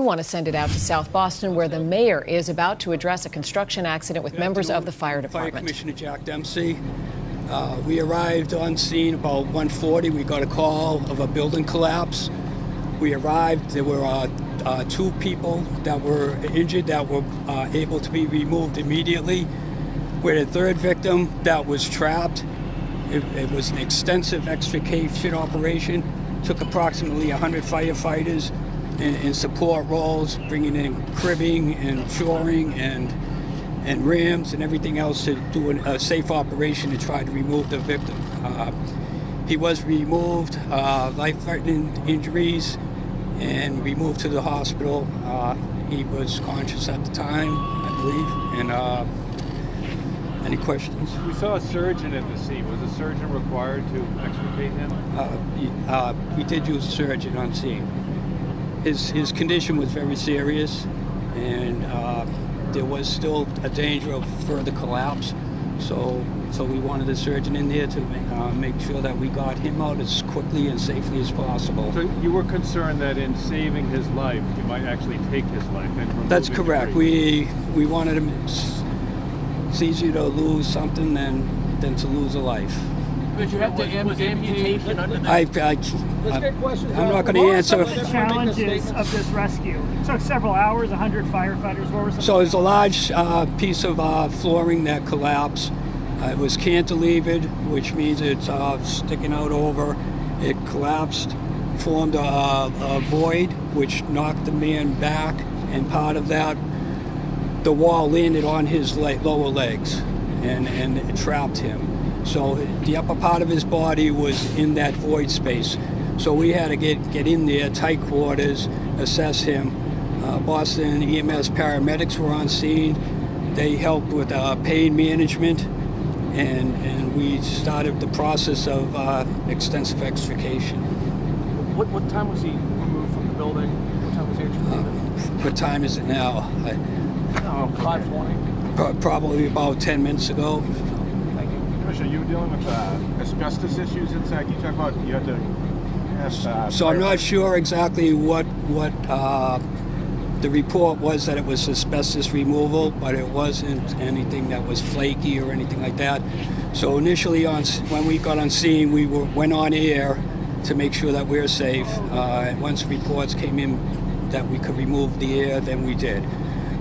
want to send it out to South Boston, where the mayor is about to address a construction accident with members of the fire department. Fire Commissioner Jack Dempsey. We arrived on scene about 1:40. We got a call of a building collapse. We arrived. There were 2 people that were injured that were able to be removed immediately. We had a 3rd victim that was trapped. It was an extensive extrication operation. Took approximately 100 firefighters in support roles, bringing in cribbing and shoring and rams and everything else to do a safe operation to try to remove the victim. He was removed, life-threatening injuries, and removed to the hospital. He was conscious at the time, I believe. And any questions? We saw a surgeon at the scene. Was a surgeon required to extricate him? We did use a surgeon on scene. His condition was very serious, and there was still a danger of further collapse. So we wanted a surgeon in there to make sure that we got him out as quickly and safely as possible. So you were concerned that in saving his life, you might actually take his life. And that's correct. We wanted him. It's easier to lose something than to lose a life. But you have to amputation under that. I'm not going to answer. What were the challenges of this rescue? It took several hours, 100 firefighters. What were some? So there's a large piece of flooring that collapsed. It was cantilevered, which means it's sticking out over. It collapsed, formed a void, which knocked the man back, and part of that, the wall landed on his lower legs and it trapped him. So the upper part of his body was in that void space. So we had to get in there, tight quarters, assess him. Boston EMS paramedics were on scene. They helped with pain management, and we started the process of extensive extrication. What time was he removed from the building? What time was he extricated? What time is it now? 5:20. Probably about 10 minutes ago. Thank you. Commissioner, you were dealing with asbestos issues inside. Can you talk about, you had to ask... So I'm not sure exactly what the report was, that it was asbestos removal, but it wasn't anything that was flaky or anything like that. So initially, when we got on scene, we went on air to make sure that we're safe. Once reports came in that we could remove the air, then we did.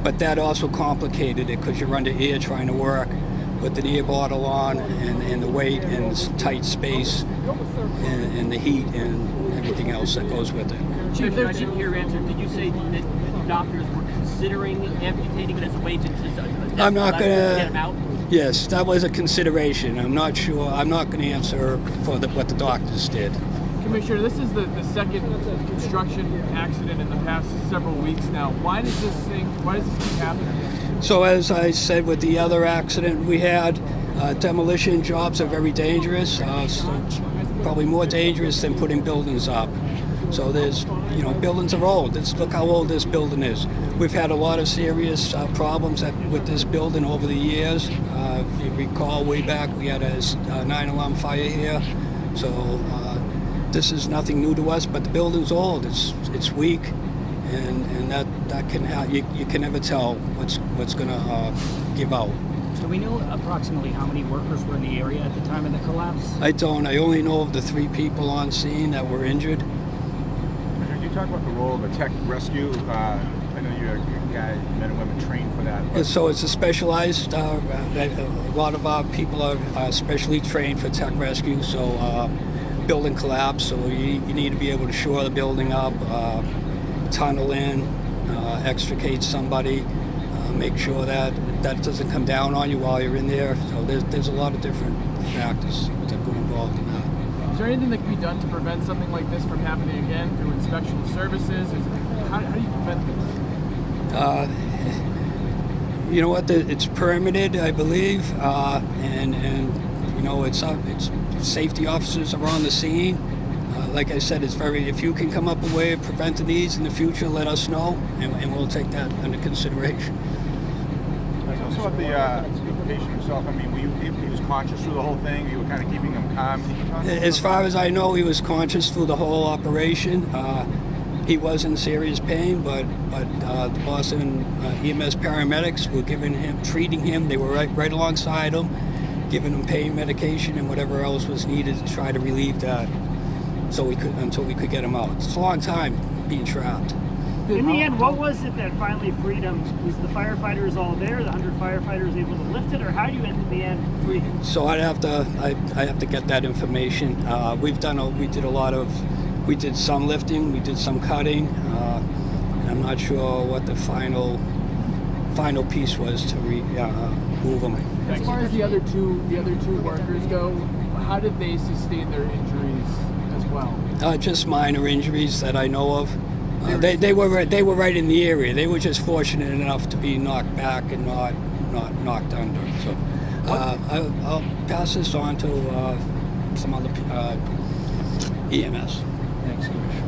But that also complicated it, because you're under air trying to work with the air bottle on, and the weight and the tight space and the heat and everything else that goes with it. Chief, I didn't hear your answer. Did you say that doctors were considering amputating it as a way to I'm not going get him out? Yes, that was a consideration. I'm not sure. I'm not going to answer for what the doctors did. Commissioner, this is the second construction accident in the past several weeks now. Why does this keep happening? So as I said with the other accident we had, demolition jobs are very dangerous. So it's probably more dangerous than putting buildings up. So there's, buildings are old. Look how old this building is. We've had a lot of serious problems with this building over the years. If you recall, way back we had a 9/11 fire here. So this is nothing new to us, but the building's old. It's weak, and that can you can never tell what's going to give out. Do we know approximately how many workers were in the area at the time of the collapse? I don't. I only know of the 3 people on scene that were injured. Can you talk about the role of a tech rescue? I know you're guys, men and women, trained for that. So it's a specialized. A lot of our people are specially trained for tech rescue. So building collapse. So you need to be able to shore the building up, tunnel in, extricate somebody. Make sure that doesn't come down on you while you're in there. So there's a lot of different factors that go involved in that. Is there anything that can be done to prevent something like this from happening again through inspection services? How do you prevent this? You know what? It's permitted, I believe, and it's safety officers are on the scene. Like I said, it's if you can come up with a way of preventing these in the future, let us know, and we'll take that under consideration. Also about the patient himself, I mean, he was conscious through the whole thing? You were kind of keeping him calm? As far as I know, he was conscious through the whole operation. He was in serious pain, but the Boston EMS paramedics were treating him. They were right alongside him, giving him pain medication and whatever else was needed to try to relieve that, until we could get him out. It's a long time being trapped. In the end, what was it that finally freed him? Was the firefighters all there? The 100 firefighters able to lift it, or how do you in the end free him? So I have to get that information. We did some lifting, we did some cutting, and I'm not sure what the final piece was to move them. As far as the other two workers go, how did they sustain their injuries as well? Just minor injuries that I know of. They were right in the area. They were just fortunate enough to be knocked back and not knocked under. So I'll pass this on to some other EMS. Thanks, Commissioner.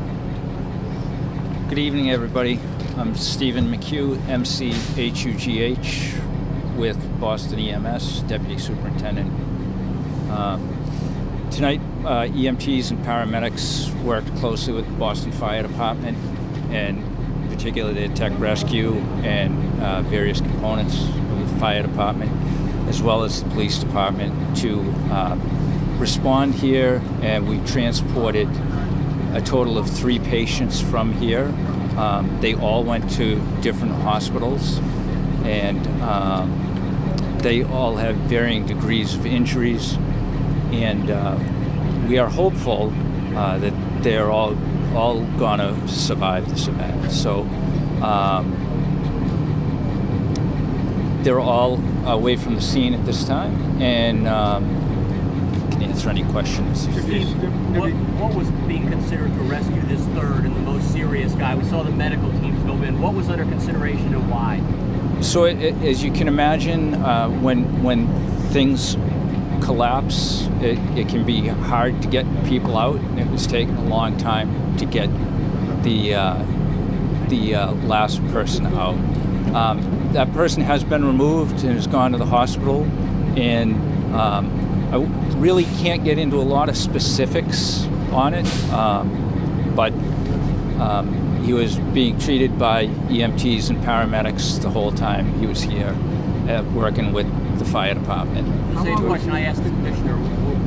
Good evening, everybody. I'm Stephen McHugh, MCHUGH, with Boston EMS, Deputy Superintendent. Tonight, EMTs and paramedics worked closely with the Boston Fire Department, and particularly the tech rescue and various components of the fire department, as well as the police department, to respond here, and we transported a total of 3 patients from here. They all went to different hospitals, and they all have varying degrees of injuries, and we are hopeful that they're all gonna survive this event. So they're all away from the scene at this time, and can answer any questions. What was being considered to rescue this third and the most serious guy? We saw the medical teams go in. What was under consideration and why? So as you can imagine, when things collapse, it can be hard to get people out, and it was taking a long time to get the last person out. That person has been removed and has gone to the hospital, and I really can't get into a lot of specifics on it, but he was being treated by EMTs and paramedics the whole time he was here, working with the fire department. The same question I asked the commissioner.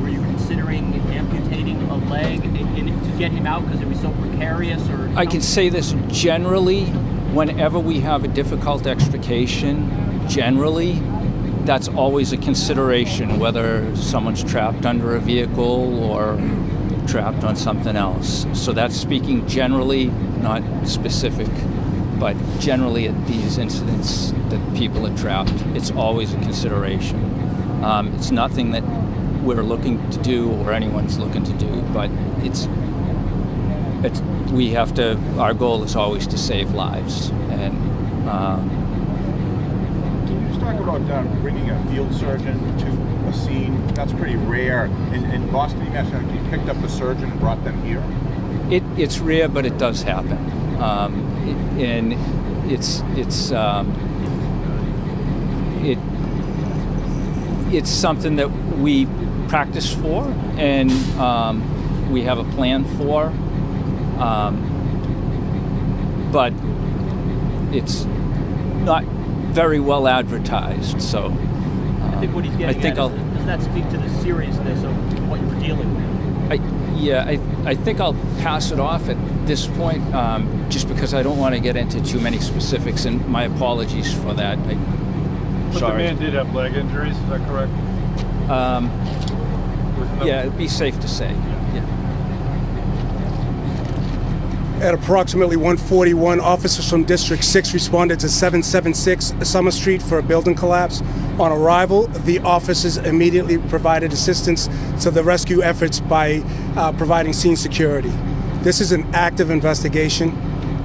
Were you considering amputating a leg to get him out because it was so precarious? Or I can say this generally, whenever we have a difficult extrication, generally, that's always a consideration, whether someone's trapped under a vehicle or trapped on something else. So that's speaking generally, not specific, but generally at these incidents that people are trapped, it's always a consideration. It's nothing that we're looking to do or anyone's looking to do, but we have to, our goal is always to save lives. And can you just talk about bringing a field surgeon to a scene? That's pretty rare. In Boston, you guys actually picked up a surgeon and brought them here? It's rare, but it does happen. And it's something that we practice for, and we have a plan for, but it's not very well advertised. So I think what he's getting at is, does that speak to the seriousness of what you were dealing with? I think I'll pass it off at this point, just because I don't want to get into too many specifics, and my apologies for that. But sorry. the man did have leg injuries, is that correct? Yeah, it'd be safe to say. Yeah. At approximately 1:41, officers from District 6 responded to 776 Summer Street for a building collapse. On arrival, the officers immediately provided assistance to the rescue efforts by providing scene security. This is an active investigation.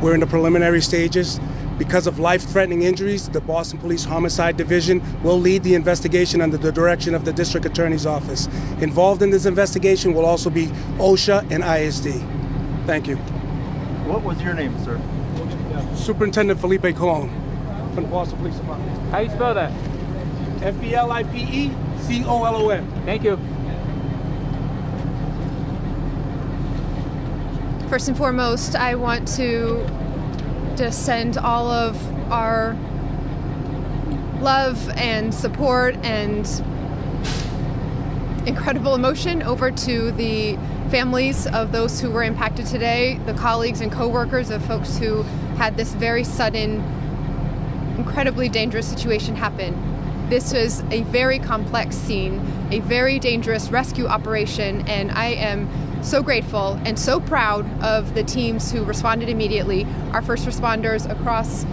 We're in the preliminary stages. Because of life-threatening injuries, the Boston Police Homicide Division will lead the investigation under the direction of the District Attorney's Office. Involved in this investigation will also be OSHA and ISD. Thank you. What was your name, sir? Superintendent Felipe Colon from the Boston Police Department. How do you spell that? FELIPECOLON. Thank you. First and foremost, I want to just send all of our love and support and incredible emotion over to the families of those who were impacted today, the colleagues and co-workers of folks who had this very sudden, incredibly dangerous situation happen. This was a very complex scene, a very dangerous rescue operation, and I am so grateful and so proud of the teams who responded immediately. Our first responders across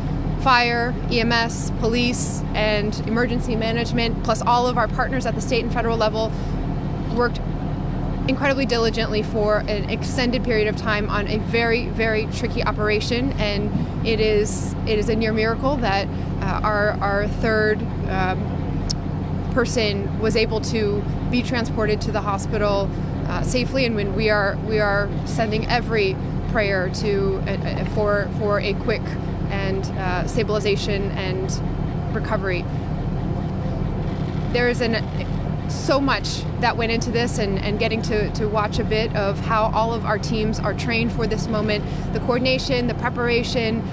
fire, EMS, police, and emergency management, plus all of our partners at the state and federal level, worked incredibly diligently for an extended period of time on a very, very tricky operation, and it is a near miracle that our third person was able to be transported to the hospital safely, and when we are sending every prayer to for a quick and stabilization and recovery. There is so much that went into this, and getting to watch a bit of how all of our teams are trained for this moment, the coordination, the preparation.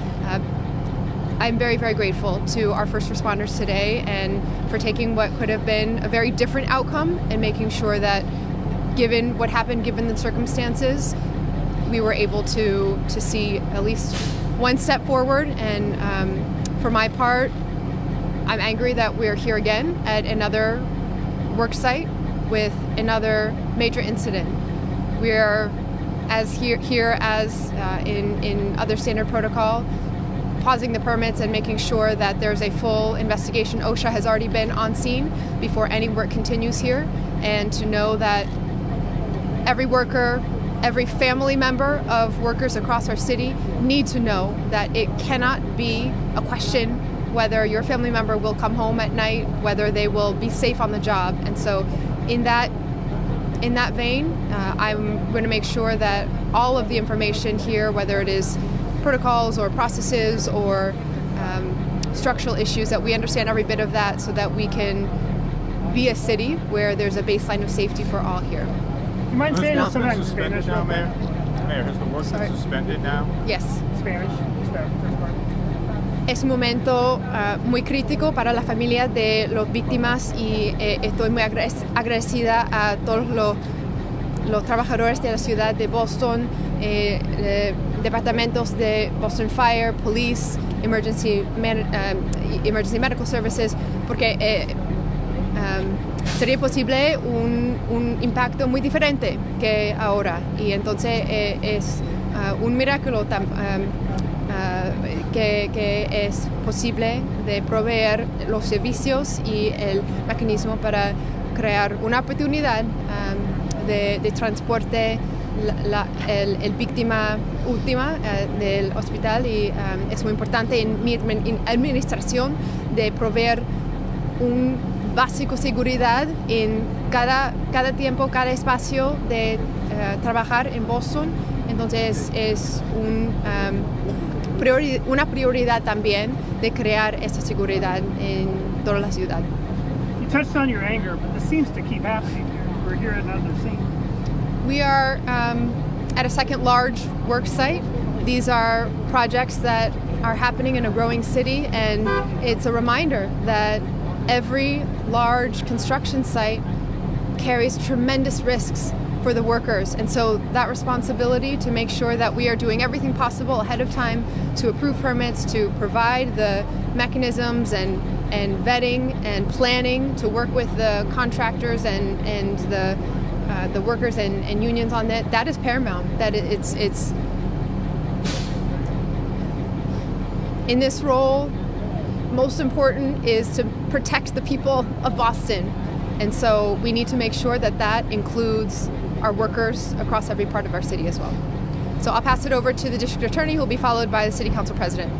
I'm very, very grateful to our first responders today and for taking what could have been a very different outcome and making sure that, given what happened, given the circumstances, we were able to see at least one step forward. And for my part, I'm angry that we're here again at another work site with another major incident. We're here as in other standard protocol, pausing the permits and making sure that there's a full investigation. OSHA has already been on scene before any work continues here, and to know that every worker, every family member of workers across our city need to know that it cannot be a question whether your family member will come home at night, whether they will be safe on the job. And so in that vein, I'm going to make sure that all of the information here, whether it is protocols or processes or structural issues, that we understand every bit of that so that we can be a city where there's a baseline of safety for all here. You mind saying something in suspended Spanish now, Mayor? Mayor, has the work been suspended now? Yes. Spanish. Just that first part. Es un momento muy crítico para las familias de las víctimas y estoy muy agradecida a todos los trabajadores de la ciudad de Boston, departamentos de Boston Fire, Police, Emergency Medical Services, porque sería posible un impacto muy diferente que ahora, y entonces es un milagro que es posible de proveer los servicios y el mecanismo para crear una oportunidad de transporte el víctima última del hospital, y es muy importante en mi administración de proveer un básico seguridad en cada tiempo, cada espacio de trabajar en Boston. Entonces es una prioridad también de crear esta seguridad en toda la ciudad. You touched on your anger, but this seems to keep happening here. We're here at another scene. We are at a second large work site. These are projects that are happening in a growing city, and it's a reminder that every large construction site carries tremendous risks for the workers, and so that responsibility to make sure that we are doing everything possible ahead of time to approve permits, to provide the mechanisms and vetting and planning, to work with the contractors and the workers and unions on that is paramount. That it's in this role, most important is to protect the people of Boston, and so we need to make sure that that includes our workers across every part of our city as well. So I'll pass it over to the district attorney, who will be followed by the city council president.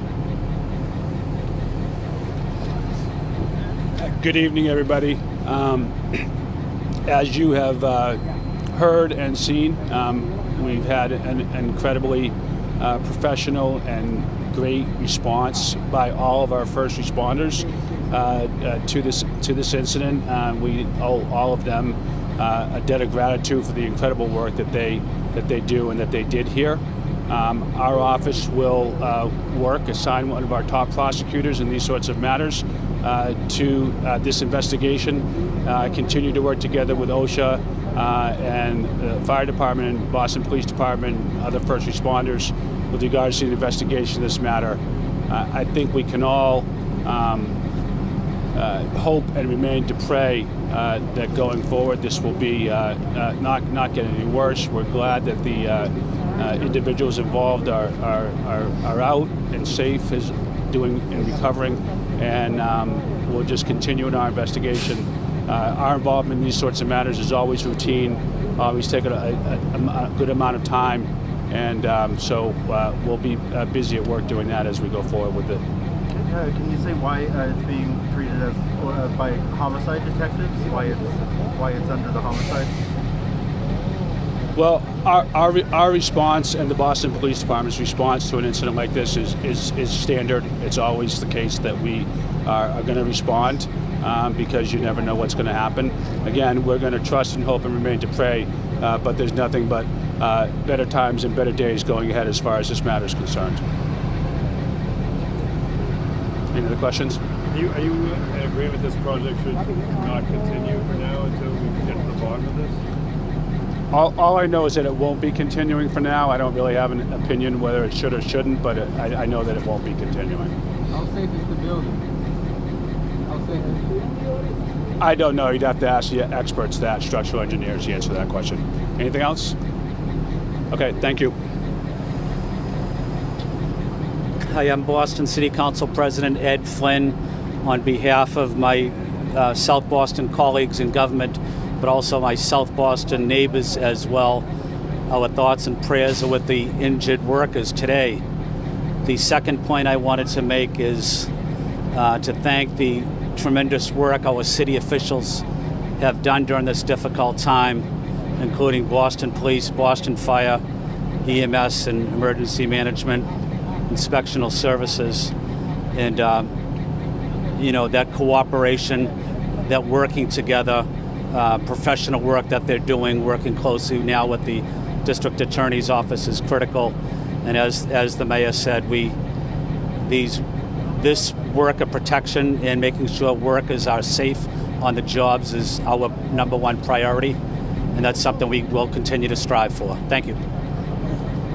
Good evening, everybody. As you have heard and seen, we've had an incredibly professional and great response by all of our first responders to this incident. We owe all of them a debt of gratitude for the incredible work that they do and that they did here. Our office will assign one of our top prosecutors in these sorts of matters to this investigation, continue to work together with OSHA and the fire department and Boston Police Department and other first responders with regards to the investigation of this matter. I think we can all hope and remain to pray that going forward this will be not get any worse. We're glad that the individuals involved are out and safe, is doing and recovering, and we'll just continue in our investigation. Our involvement in these sorts of matters is always routine, always taking a good amount of time, and so we'll be busy at work doing that as we go forward with it. Can you say why it's being treated as by homicide detectives? Why it's under the homicide? Well, our response and the Boston Police Department's response to an incident like this is standard. It's always the case that we are going to respond because you never know what's going to happen. Again, we're going to trust and hope and remain to pray, but there's nothing but better times and better days going ahead as far as this matter is concerned. Any other questions? Are you in agreement this project should not continue for now until we can get to the bottom of this? All I know is that it won't be continuing for now. I don't really have an opinion whether it should or shouldn't, but I know that it won't be continuing. How safe is the building? How safe is it? I don't know. You'd have to ask the experts, that structural engineers, to answer that question. Anything else? Okay, thank you. Hi, I'm Boston City Council President Ed Flynn. On behalf of my South Boston colleagues in government, but also my South Boston neighbors as well, our thoughts and prayers are with the injured workers today. The second point I wanted to make is to thank the tremendous work our city officials have done during this difficult time, including Boston Police, Boston Fire, EMS and Emergency Management, Inspectional Services, and that cooperation, that working together, professional work that they're doing, working closely now with the District Attorney's Office is critical. And as the Mayor said, this work of protection and making sure workers are safe on the jobs is our #1 priority, and that's something we will continue to strive for. Thank you.